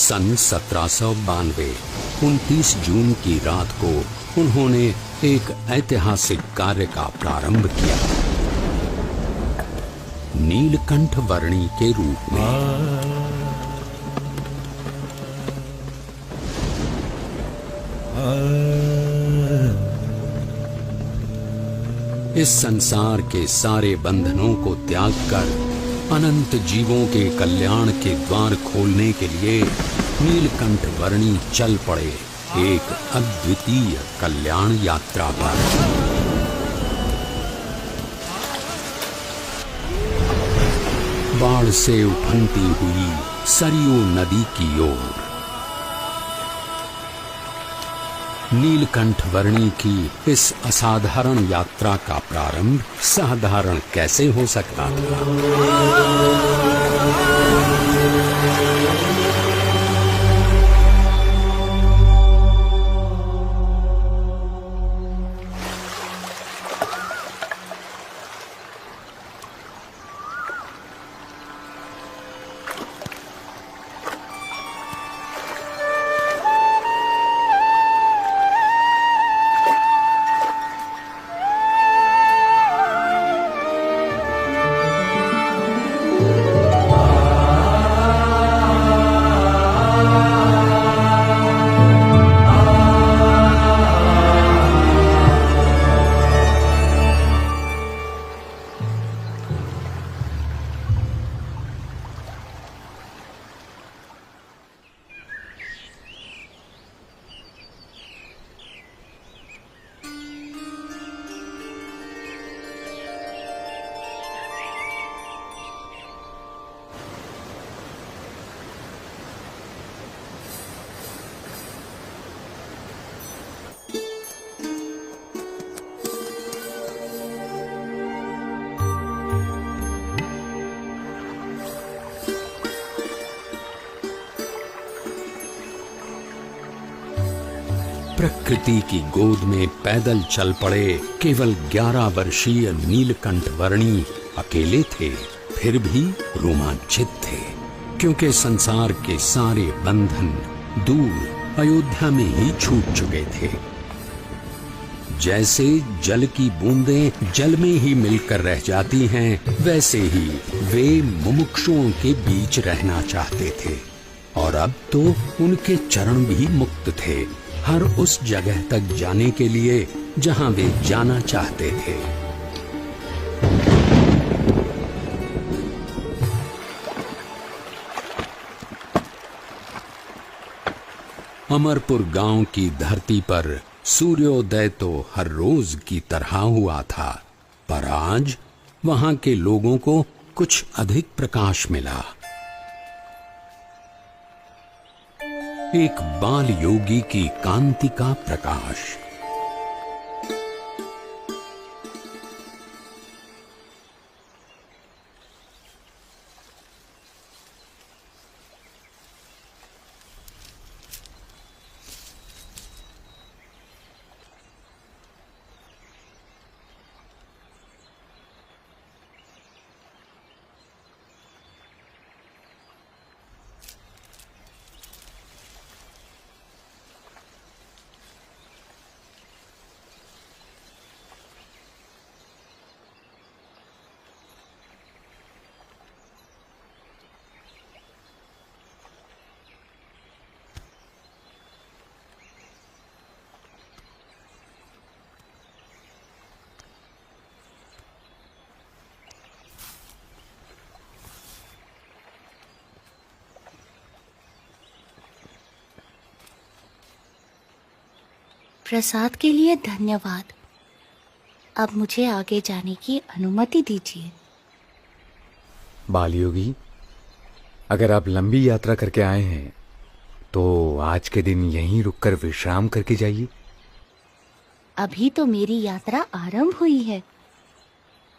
सन 1792 29 जून की रात को उन्होंने एक ऐतिहासिक कार्य का प्रारंभ किया, नीलकंठ वर्णी के रूप में। इस संसार के सारे बंधनों को त्याग कर अनंत जीवों के कल्याण के द्वार खोलने के लिए नीलकंठ वर्णी चल पड़े एक अद्वितीय कल्याण यात्रा पर। बाढ़ से उफनती हुई सरयू नदी की ओर नीलकंठ वर्णी की इस असाधारण यात्रा का प्रारंभ साधारण कैसे हो सकता था। प्रकृति की गोद में पैदल चल पड़े केवल 11 वर्षीय नीलकंठ वर्णी अकेले थे, फिर भी रोमांचित थे, क्योंकि संसार के सारे बंधन दूर अयोध्या में ही छूट चुके थे। जैसे जल की बूंदें जल में ही मिलकर रह जाती हैं, वैसे ही वे मुमुक्षुओं के बीच रहना चाहते थे। और अब तो उनके चरण भी मुक्त थे, हर उस जगह तक जाने के लिए जहां वे जाना चाहते थे। अमरपुर गांव की धरती पर सूर्योदय तो हर रोज की तरह हुआ था, पर आज वहां के लोगों को कुछ अधिक प्रकाश मिला। एक बाल योगी की कांति का प्रकाश। प्रसाद के लिए धन्यवाद। अब मुझे आगे जाने की अनुमति दीजिए। बालयोगी, अगर आप लंबी यात्रा करके आए हैं तो आज के दिन यहीं रुककर विश्राम करके जाइए। अभी तो मेरी यात्रा आरंभ हुई है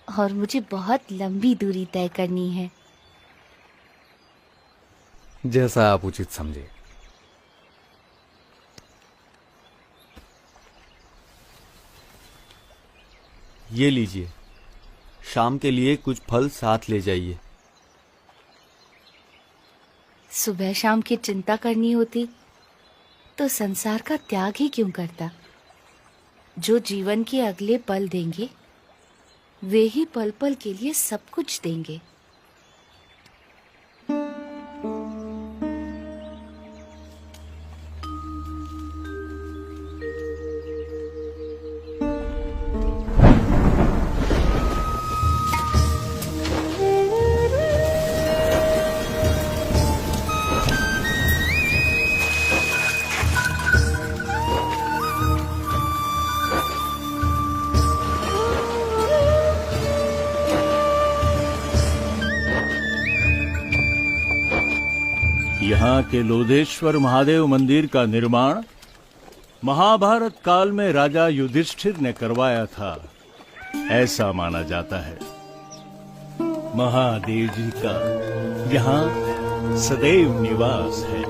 और मुझे बहुत लंबी दूरी तय करनी है। जैसा आप उचित समझे। ये लीजिए, शाम के लिए कुछ फल साथ ले जाइए। सुबह शाम की चिंता करनी होती तो संसार का त्याग ही क्यों करता। जो जीवन के अगले पल देंगे वे ही पल पल के लिए सब कुछ देंगे। यहाँ के लोधेश्वर महादेव मंदिर का निर्माण महाभारत काल में राजा युधिष्ठिर ने करवाया था, ऐसा माना जाता है। महादेव जी का यहाँ सदैव निवास है।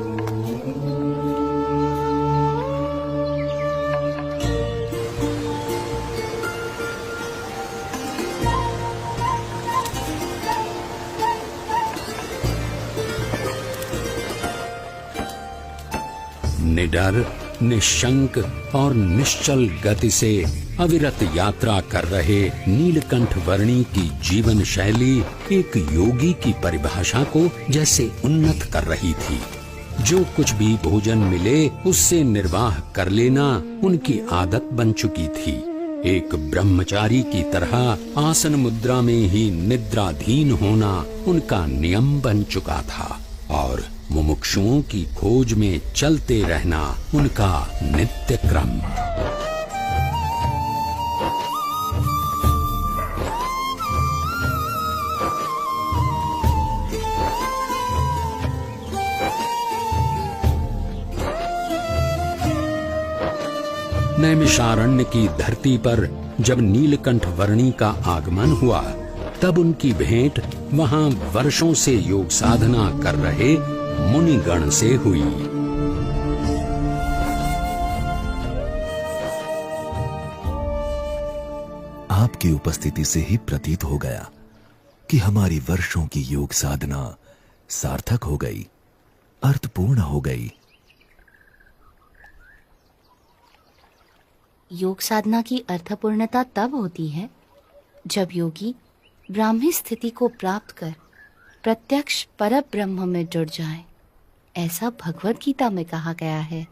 निडर, निशंक और निश्चल गति से अविरत यात्रा कर रहे नीलकंठ वर्णी की जीवन शैली एक योगी की परिभाषा को जैसे उन्नत कर रही थी। जो कुछ भी भोजन मिले उससे निर्वाह कर लेना उनकी आदत बन चुकी थी। एक ब्रह्मचारी की तरह आसन मुद्रा में ही निद्राधीन होना उनका नियम बन चुका था और मुमुक्षुओं की खोज में चलते रहना उनका नित्य क्रम। नैमिषारण्य की धरती पर जब नीलकंठ वर्णी का आगमन हुआ तब उनकी भेंट वहां वर्षों से योग साधना कर रहे मुनिगण से हुई। आपकी उपस्थिति से ही प्रतीत हो गया कि हमारी वर्षों की योग साधना सार्थक हो गई, अर्थपूर्ण हो गई। योग साधना की अर्थपूर्णता तब होती है जब योगी ब्राह्मी स्थिति को प्राप्त कर प्रत्यक्ष परम ब्रह्म में जुड़ जाए, ऐसा भगवत गीता में कहा गया है।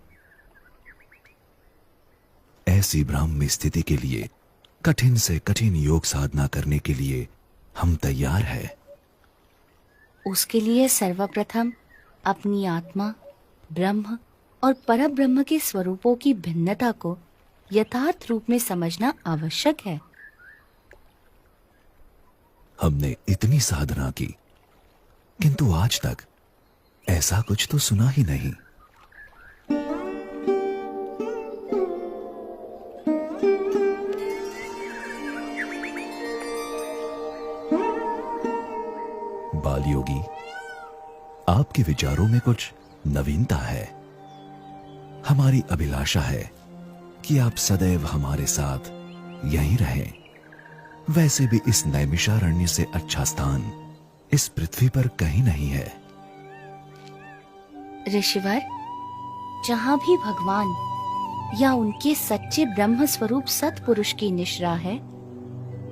ऐसी ब्राह्मी स्थिति के लिए कठिन से कठिन योग साधना करने के लिए हम तैयार हैं। उसके लिए सर्वप्रथम अपनी आत्मा, ब्रह्म और परम ब्रह्म के स्वरूपों की भिन्नता को यथार्थ रूप में समझना आवश्यक है। हमने इतनी साधना की किंतु आज तक ऐसा कुछ तो सुना ही नहीं। बाल योगी, आपके विचारों में कुछ नवीनता है। हमारी अभिलाषा है कि आप सदैव हमारे साथ यहीं रहें। वैसे भी इस नैमिषारण्य से अच्छा स्थान इस पृथ्वी पर कहीं नहीं है। ऋषिवर, जहां भी भगवान या उनके सच्चे ब्रह्म स्वरूप सत्पुरुष की निश्रा है,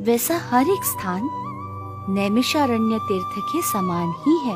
वैसा हर एक स्थान नैमिषारण्य तीर्थ के समान ही है।